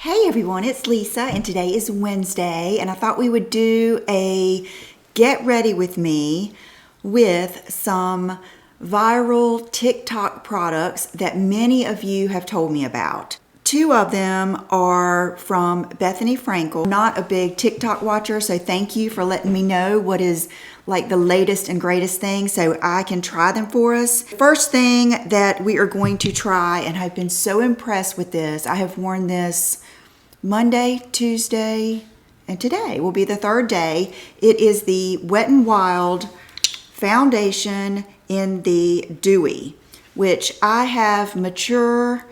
Hey everyone, it's Lisa and today is Wednesday and I thought we would do a get ready with me with some viral TikTok products that many of you have told me about. Two of them are from Bethany Frankel. Not a big TikTok watcher, so thank you for letting me know what is like the latest and greatest thing so I can try them for us. First thing that we are going to try, and I've been so impressed with this. I have worn this Monday, Tuesday, and today will be the third day. It is the Wet n Wild foundation in the Dewey, which I have mature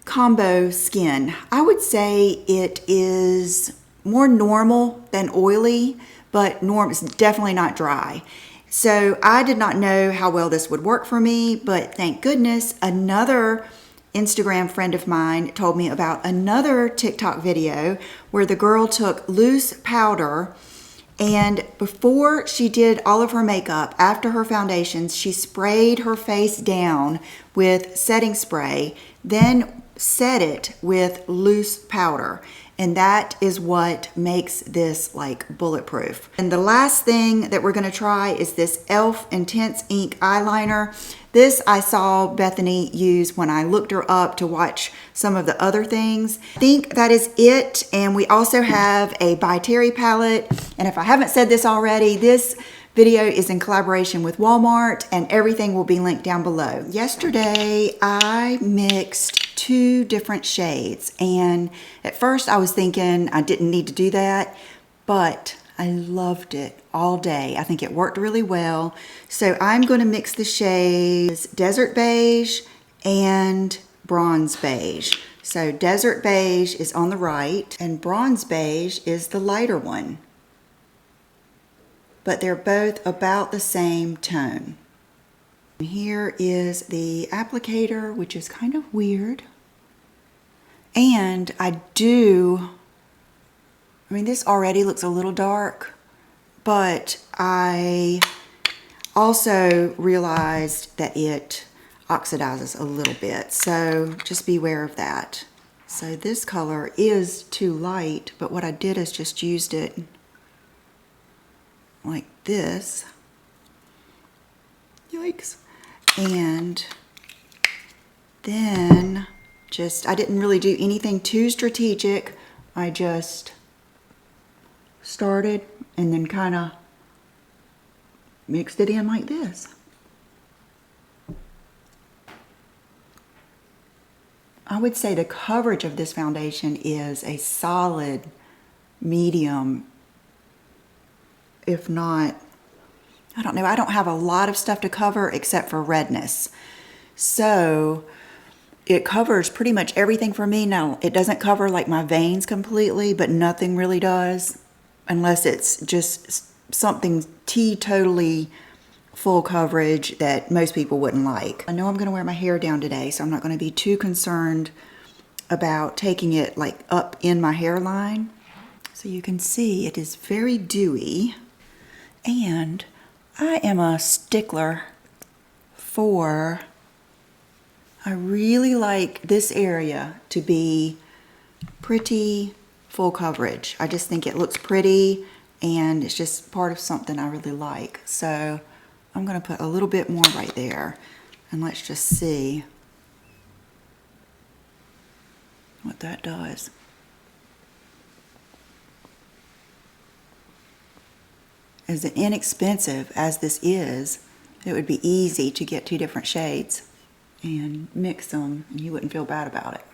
combo skin. I would say it is more normal than oily, but it's definitely not dry. So I did not know how well this would work for me, but thank goodness another Instagram friend of mine told me about another TikTok video where the girl took loose powder and before she did all of her makeup, after her foundations, she sprayed her face down with setting spray, then set it with loose powder. And that is what makes this like bulletproof. And the last thing that we're gonna try is this e.l.f. Intense Ink Eyeliner. This I saw Bethany use when I looked her up to watch some of the other things. I think that is it. And we also have a By Terry palette. And if I haven't said this already, this video is in collaboration with Walmart and everything will be linked down below. Yesterday, I mixed two different shades and at first I was thinking I didn't need to do that, but I loved it all day. I think it worked really well. So I'm going to mix the shades Desert Beige and Bronze Beige. So Desert Beige is on the right and Bronze Beige is the lighter one. But they're both about the same tone. Here is the applicator, which is kind of weird. And this already looks a little dark, but I also realized that it oxidizes a little bit. So just beware of that. So this color is too light, but what I did is just used it like this. Yikes. And then I didn't really do anything too strategic. I just started and then kind of mixed it in like this. I would say the coverage of this foundation is a solid medium, if not, I don't know. I don't have a lot of stuff to cover except for redness. So it covers pretty much everything for me. Now, it doesn't cover like my veins completely, but nothing really does unless it's just something totally full coverage that most people wouldn't like. I know I'm going to wear my hair down today, so I'm not going to be too concerned about taking it like up in my hairline. So you can see it is very dewy. And I am a stickler for, I really like this area to be pretty full coverage. I just think it looks pretty and it's just part of something I really like. So I'm going to put a little bit more right there and let's just see what that does. As inexpensive as this is, it would be easy to get two different shades and mix them and you wouldn't feel bad about it.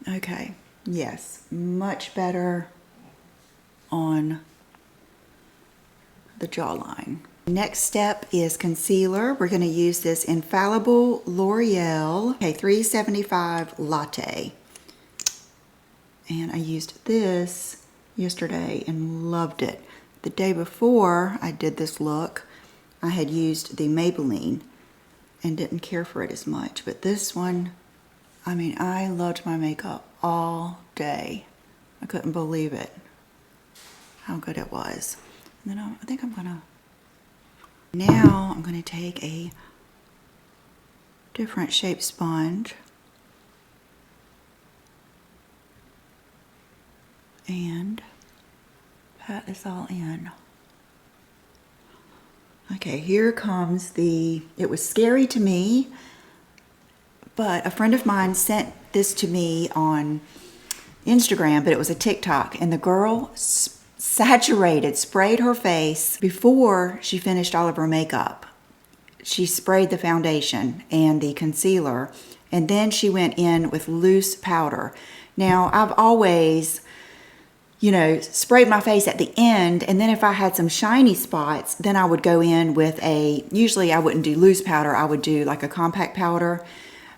Okay, yes, much better on the jawline. Next step is concealer. We're going to use this Infallible L'Oreal 375 Latte. And I used this yesterday and loved it. The day before I did this look, I had used the Maybelline and didn't care for it as much. But this one, I mean, I loved my makeup all day. I couldn't believe it, how good it was. And then I think I'm gonna take a different shaped sponge and pat this all in. Okay, here comes it was scary to me, but a friend of mine sent this to me on Instagram, but it was a TikTok, and the girl sprayed her face before she finished all of her makeup. She sprayed the foundation and the concealer, and then she went in with loose powder. Now, I've always, sprayed my face at the end, and then if I had some shiny spots, then I would go in with usually I wouldn't do loose powder, I would do like a compact powder.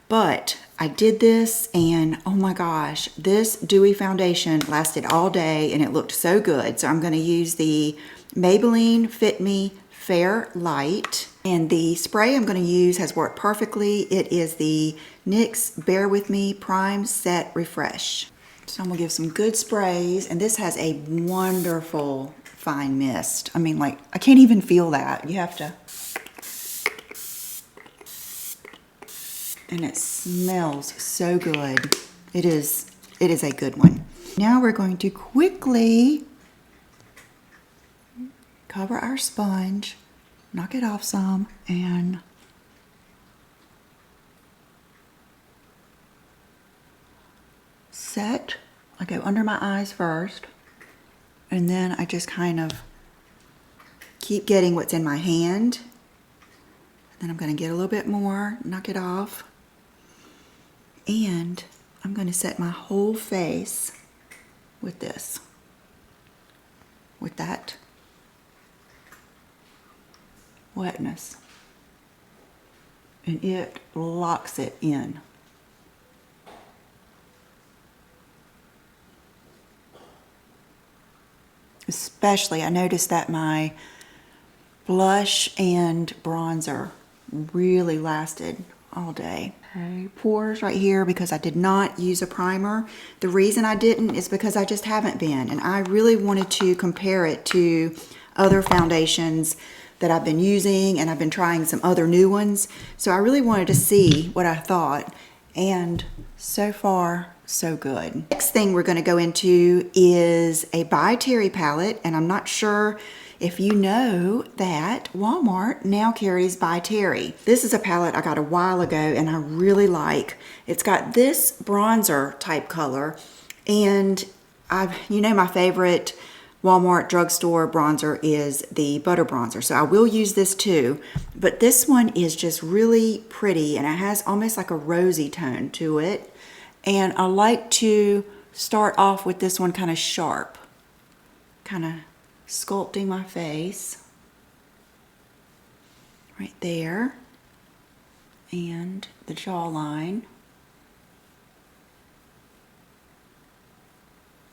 But I did this, and oh my gosh, this Dewey foundation lasted all day, and it looked so good. So I'm going to use the Maybelline Fit Me Fair Light, and the spray I'm going to use has worked perfectly. It is the NYX Bear With Me Prime Set Refresh. So I'm going to give some good sprays, and this has a wonderful fine mist. I mean, like, I can't even feel that. You have to... And it smells so good. It is a good one. Now we're going to quickly cover our sponge, knock it off some, and set. I go under my eyes first, and then I just kind of keep getting what's in my hand. And then I'm going to get a little bit more, knock it off. And I'm going to set my whole face with this, with that wetness. And it locks it in. Especially, I noticed that my blush and bronzer really lasted all day. Okay, pores right here because I did not use a primer. The reason I didn't is because I just haven't been, and I really wanted to compare it to other foundations that I've been using, and I've been trying some other new ones. So I really wanted to see what I thought, and so far, so good. Next thing we're going to go into is a By Terry palette, and I'm not sure if you know that Walmart now carries By Terry. This is a palette I got a while ago and I really like. It's got this bronzer type color, and my favorite Walmart drugstore bronzer is the butter bronzer. So I will use this too, but this one is just really pretty and it has almost like a rosy tone to it. And I like to start off with this one kind of sharp, kind of sculpting my face right there, and the jawline.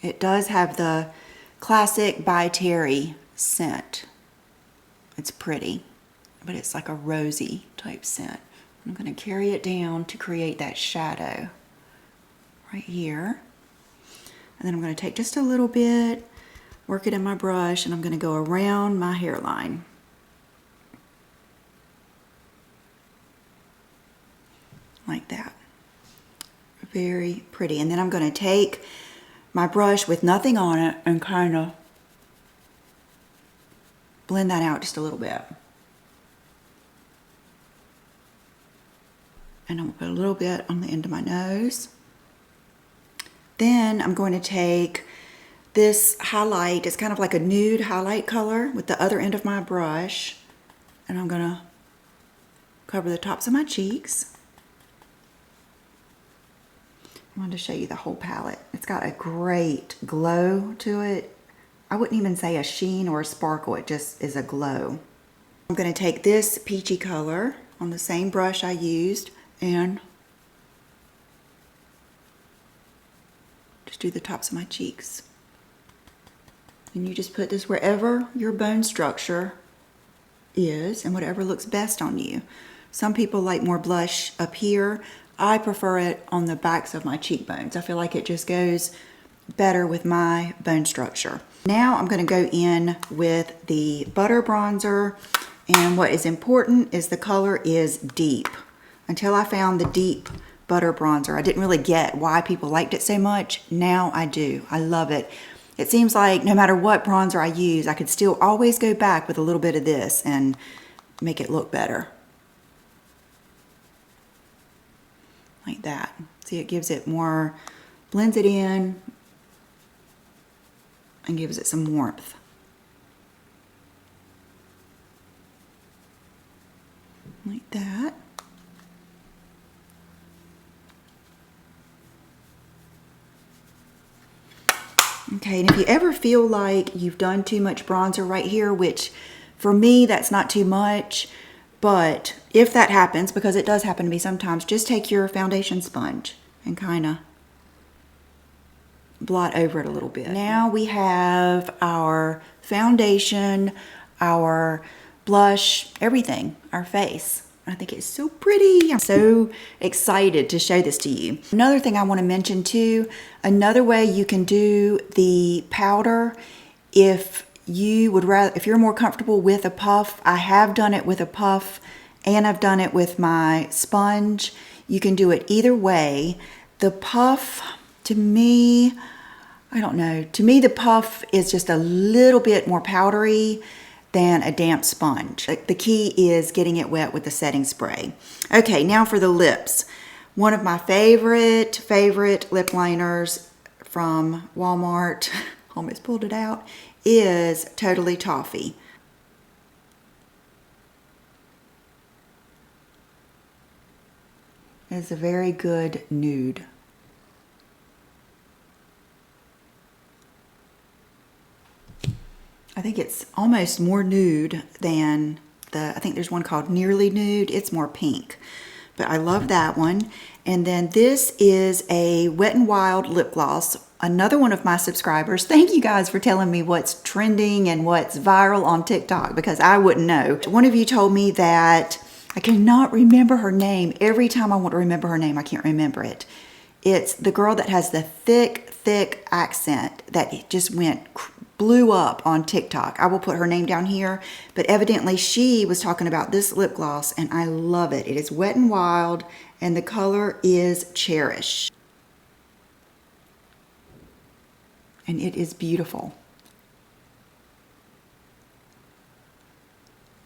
It does have the classic By Terry scent. It's pretty, but it's like a rosy type scent. I'm going to carry it down to create that shadow right here, and then I'm going to take just a little bit, work it in my brush, and I'm going to go around my hairline. Like that. Very pretty. And then I'm going to take my brush with nothing on it and kind of blend that out just a little bit. And I'm going to put a little bit on the end of my nose. Then I'm going to take this highlight. It's kind of like a nude highlight color with the other end of my brush, and I'm going to cover the tops of my cheeks. I wanted to show you the whole palette. It's got a great glow to it. I wouldn't even say a sheen or a sparkle, it just is a glow. I'm going to take this peachy color on the same brush I used and just do the tops of my cheeks. And you just put this wherever your bone structure is and whatever looks best on you. Some people like more blush up here. I prefer it on the backs of my cheekbones. I feel like it just goes better with my bone structure. Now I'm going to go in with the butter bronzer, and what is important is the color is deep. Until I found the deep butter bronzer, I didn't really get why people liked it so much. Now I do. I love it. It seems like no matter what bronzer I use, I could still always go back with a little bit of this and make it look better. Like that. See, it gives it more, blends it in, and gives it some warmth. Like that. Okay, and if you ever feel like you've done too much bronzer right here, which for me, that's not too much, but if that happens, because it does happen to me sometimes, just take your foundation sponge and kind of blot over it a little bit. Now we have our foundation, our blush, everything, our face. I think it's so pretty. I'm so excited to show this to you. Another thing I want to mention too, another way you can do the powder, if you would rather, if you're more comfortable with a puff, I have done it with a puff and I've done it with my sponge. You can do it either way. The puff, to me, I don't know. To me, the puff is just a little bit more powdery than a damp sponge. The key is getting it wet with the setting spray. Okay, now for the lips. One of my favorite lip liners from Walmart, almost pulled it out, is Totally Toffee. It's a very good nude. I think it's almost more nude than I think there's one called Nearly Nude. It's more pink, but I love that one. And then this is a Wet n Wild lip gloss. Another one of my subscribers. Thank you guys for telling me what's trending and what's viral on TikTok, because I wouldn't know. One of you told me that I cannot remember her name. Every time I want to remember her name, I can't remember it. It's the girl that has the thick accent that just blew up on TikTok. I will put her name down here, but evidently she was talking about this lip gloss and I love it. It is Wet n Wild and the color is Cherish. And it is beautiful.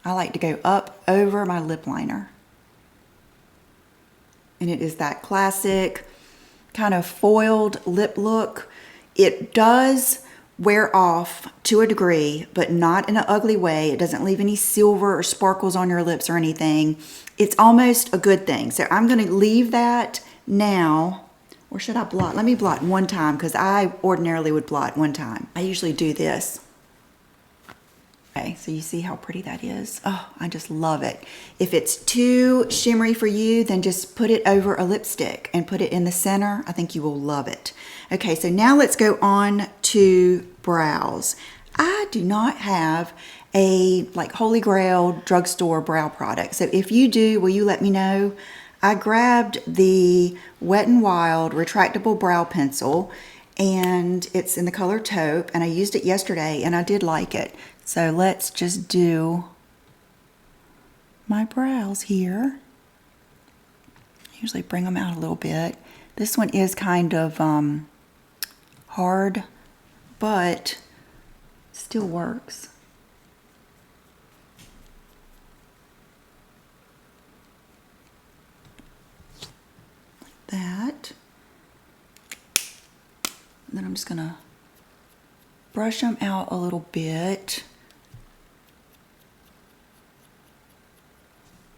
I like to go up over my lip liner. And it is that classic kind of foiled lip look. It does wear off to a degree, but not in an ugly way. It doesn't leave any silver or sparkles on your lips or anything. It's almost a good thing. So I'm going to leave that now. Or should I blot? Let me blot one time, because I ordinarily would blot one time. I usually do this. Okay, so you see how pretty that is? Oh, I just love it. If it's too shimmery for you, then just put it over a lipstick and put it in the center. I think you will love it. Okay, so now let's go on to brows. I do not have a like Holy Grail drugstore brow product. So if you do, will you let me know? I grabbed the Wet n Wild retractable brow pencil, and it's in the color taupe, and I used it yesterday and I did like it. So let's just do my brows here. Usually bring them out a little bit. This one is kind of hard, but still works. Like that. And then I'm just gonna brush them out a little bit.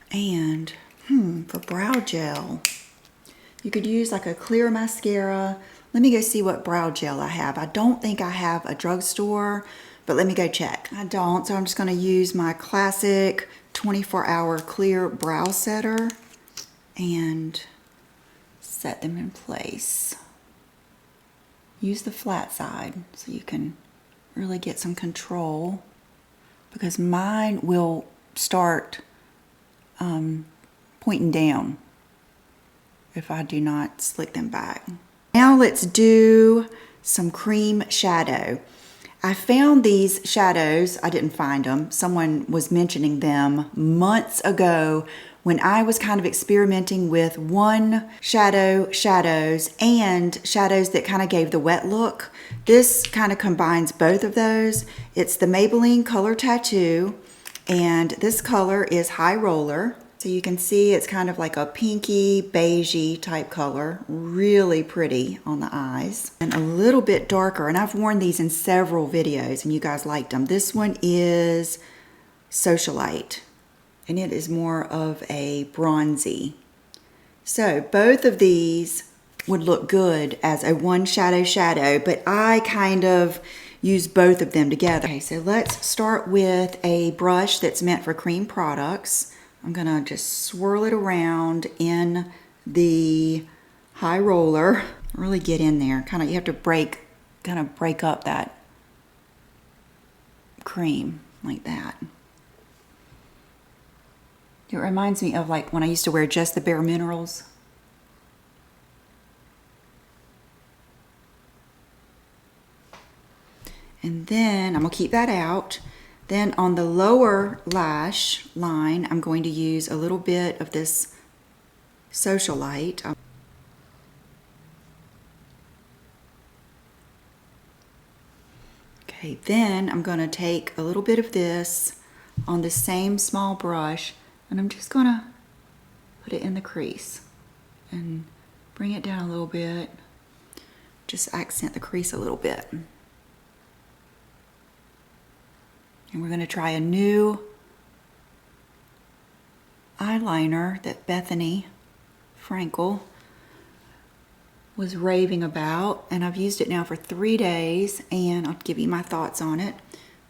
And for brow gel, you could use like a clear mascara. Let me go see what brow gel I have. I don't think I have a drugstore, but let me go check. I don't, so I'm just going to use my classic 24-hour clear brow setter and set them in place. Use the flat side so you can really get some control, because mine will start pointing down if I do not slick them back. Now let's do some cream shadow. I found these shadows. I didn't find them. Someone was mentioning them months ago when I was kind of experimenting with one shadows and shadows that kind of gave the wet look. This kind of combines both of those. It's the Maybelline Color Tattoo, and this color is High Roller. So you can see it's kind of like a pinky, beigey type color. Really pretty on the eyes. And a little bit darker. And I've worn these in several videos and you guys liked them. This one is Socialite. And it is more of a bronzy. So both of these would look good as a one shadow, but I kind of use both of them together. Okay, so let's start with a brush that's meant for cream products. I'm gonna just swirl it around in the High Roller. Really get in there. You have to break up that cream like that. It reminds me of like when I used to wear just the Bare Minerals. And then I'm gonna keep that out. Then on the lower lash line, I'm going to use a little bit of this Socialite. Okay, then I'm going to take a little bit of this on the same small brush, and I'm just going to put it in the crease and bring it down a little bit. Just accent the crease a little bit. And we're going to try a new eyeliner that Bethany Frankel was raving about, and I've used it now for 3 days, and I'll give you my thoughts on it.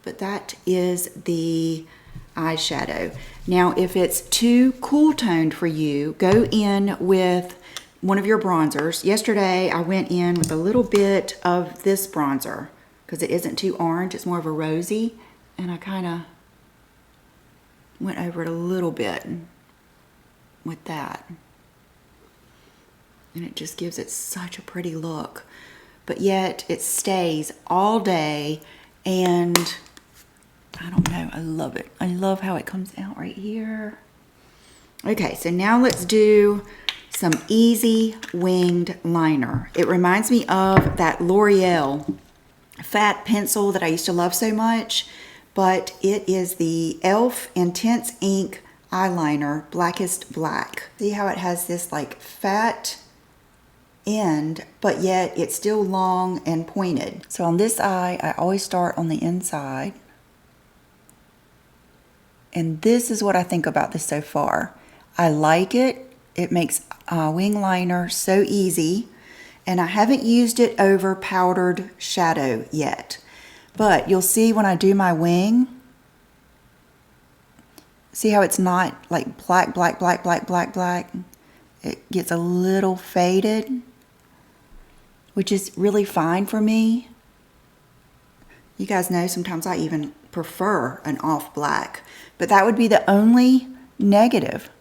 But that is the eyeshadow. Now if it's too cool toned for you, go in with one of your bronzers. Yesterday I went in with a little bit of this bronzer because it isn't too orange, it's more of a rosy. And I kind of went over it a little bit with that. And it just gives it such a pretty look. But yet it stays all day, and I don't know, I love it. I love how it comes out right here. Okay, so now let's do some easy winged liner. It reminds me of that L'Oreal fat pencil that I used to love so much. But it is the e.l.f. Intense Ink Eyeliner Blackest Black. See how it has this like fat end, but yet it's still long and pointed. So on this eye, I always start on the inside. And this is what I think about this so far. I like it. It makes wing liner so easy. And I haven't used it over powdered shadow yet. But you'll see when I do my wing, see how it's not like black. It gets a little faded, which is really fine for me. You guys know sometimes I even prefer an off black, but that would be the only negative.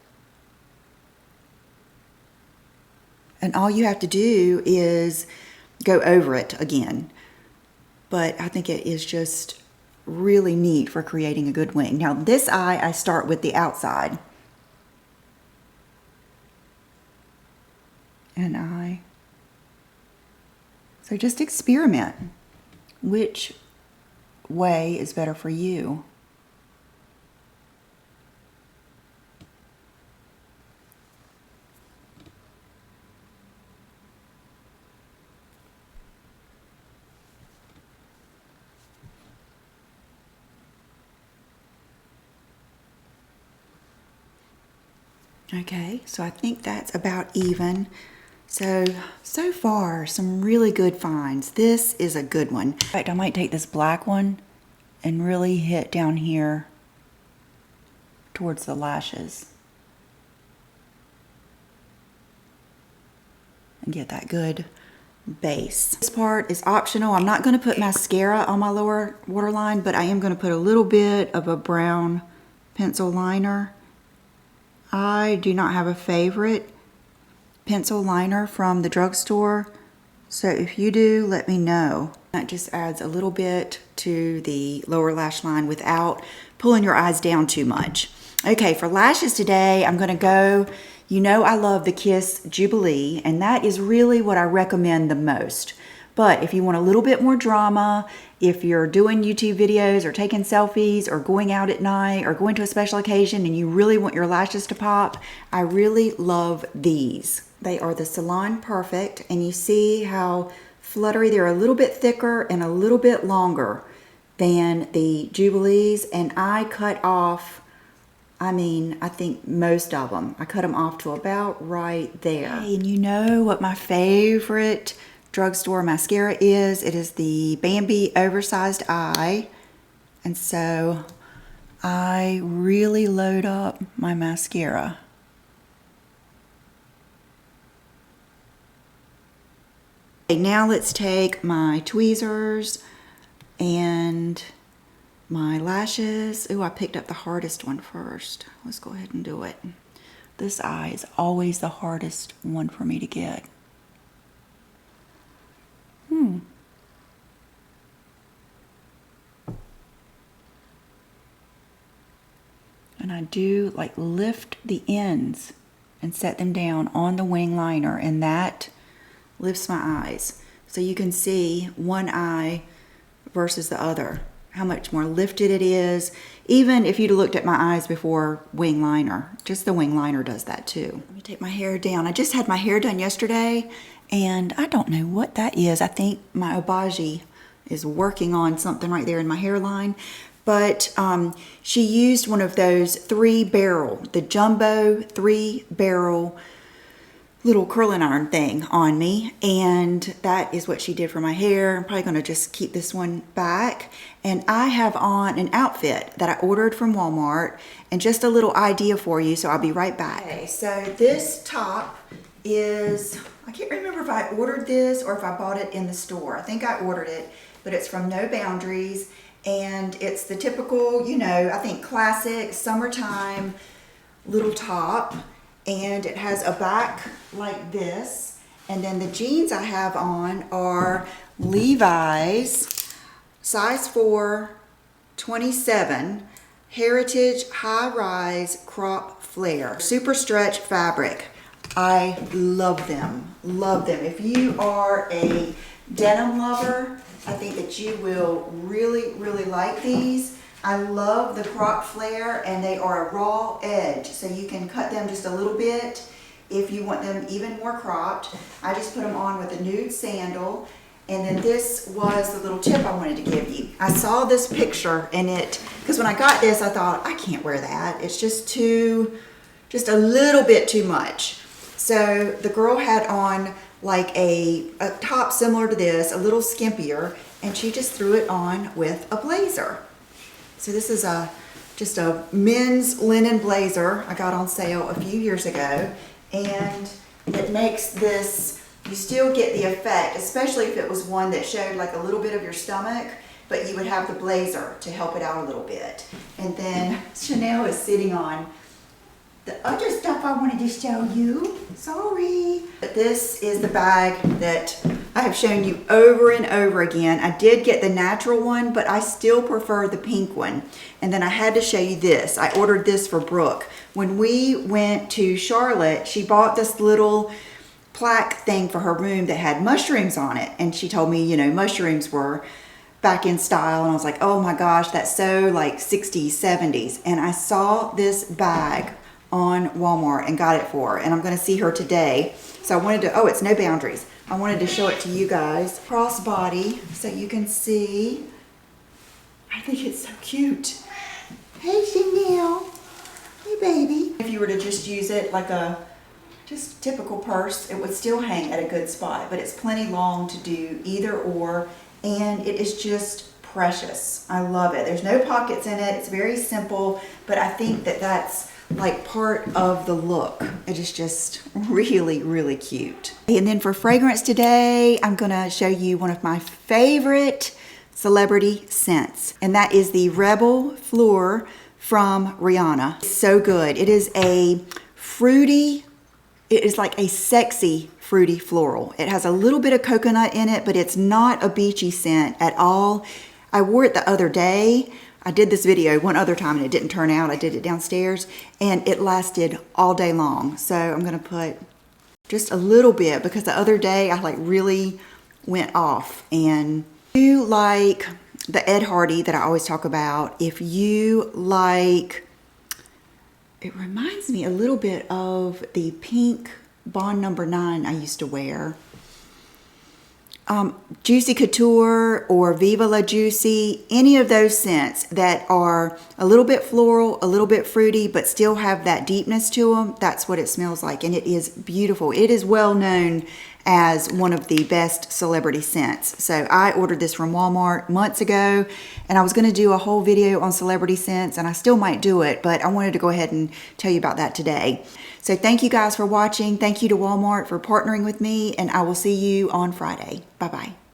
And all you have to do is go over it again. But I think it is just really neat for creating a good wing. Now this eye, I start with the outside. And so just experiment. Which way is better for you? Okay, so I think that's about even. So far, some really good finds. This is a good one. In fact, I might take this black one and really hit down here towards the lashes and get that good base. This part is optional. I'm not going to put mascara on my lower waterline, but I am going to put a little bit of a brown pencil liner. I do not have a favorite pencil liner from the drugstore. So if you do, let me know. That just adds a little bit to the lower lash line without pulling your eyes down too much. Okay, for lashes today, I'm gonna go, you know I love the Kiss Jubilee, and that is really what I recommend the most. But if you want a little bit more drama, if you're doing YouTube videos or taking selfies or going out at night or going to a special occasion and you really want your lashes to pop, I really love these. They are the Salon Perfect, and you see how fluttery, they're a little bit thicker and a little bit longer than the Jubilees, and I cut off, I think most of them. I cut them off to about right there. Hey, and you know what my favorite drugstore mascara is? It is the Bambi Oversized Eye. And so I really load up my mascara. Okay, now let's take my tweezers and my lashes. Ooh, I picked up the hardest one first. Let's go ahead and do it. This eye is always the hardest one for me to get. And I do like lift the ends and set them down on the wing liner, and that lifts my eyes. So you can see one eye versus the other, how much more lifted it is. Even if you'd looked at my eyes before wing liner, just the wing liner does that too. Let me take my hair down. I just had my hair done yesterday, and I don't know what that is. I think my Obagi is working on something right there in my hairline. But she used one of those 3-barrel, the jumbo 3-barrel little curling iron thing on me, and that is what she did for my hair. I'm probably going to just keep this one back. And I have on an outfit that I ordered from Walmart, and just a little idea for you, so I'll be right back. Okay, so this top is, I can't remember if I ordered this or if I bought it in the store. I think I ordered it, but it's from No Boundaries, and it's the typical, you know, I think classic summertime little top. And it has a back like this. And then the jeans I have on are Levi's size 4, 27, Heritage High Rise Crop Flare. Super stretch fabric. I love them, love them. If you are a denim lover, I think that you will really, really like these. I love the crop flare, and they are a raw edge, so you can cut them just a little bit if you want them even more cropped. I just put them on with a nude sandal, and then this was the little tip I wanted to give you. I saw this picture in it, because when I got this, I thought, I can't wear that. It's just a little bit too much. So the girl had on like a top similar to this, a little skimpier, and she just threw it on with a blazer. So this is just a men's linen blazer I got on sale a few years ago, and it makes this, you still get the effect, especially if it was one that showed like a little bit of your stomach, but you would have the blazer to help it out a little bit. And then Chanel is sitting on the other stuff I wanted to show you. Sorry. But this is the bag that I have shown you over and over again. I did get the natural one, but I still prefer the pink one. And then I had to show you this. I ordered this for Brooke. When we went to Charlotte, she bought this little plaque thing for her room that had mushrooms on it. And she told me, you know, mushrooms were back in style. And I was like, oh my gosh, that's so like 60s, 70s. And I saw this bag on Walmart and got it for her, and I'm going to see her today. So I wanted to, oh, it's No Boundaries. I wanted to show it to you guys. Crossbody, so you can see. I think it's so cute. Hey Chanel. Hey baby. If you were to just use it like a just typical purse, it would still hang at a good spot, but it's plenty long to do either or, and it is just precious. I love it. There's no pockets in it. It's very simple, but I think that that's like part of the look. It is just really, really cute. And then for fragrance today, I'm gonna show you one of my favorite celebrity scents, and that is the Rebel Fleur from Rihanna. It's so good. It is a fruity it is like a sexy fruity floral. It has a little bit of coconut in it, but it's not a beachy scent at all. I wore it the other day. I did this video one other time and it didn't turn out. I did it downstairs and it lasted all day long. So I'm gonna put just a little bit because the other day I like really went off. And if you like the Ed Hardy that I always talk about, if you like, it reminds me a little bit of the pink Bond number 9 I used to wear. Juicy Couture or Viva La Juicy, any of those scents that are a little bit floral, a little bit fruity, but still have that deepness to them, that's what it smells like. And it is beautiful. It is well known as one of the best celebrity scents. So I ordered this from Walmart months ago, and I was going to do a whole video on celebrity scents, and I still might do it, but I wanted to go ahead and tell you about that today. So thank you guys for watching. Thank you to Walmart for partnering with me, and I will see you on Friday. Bye-bye.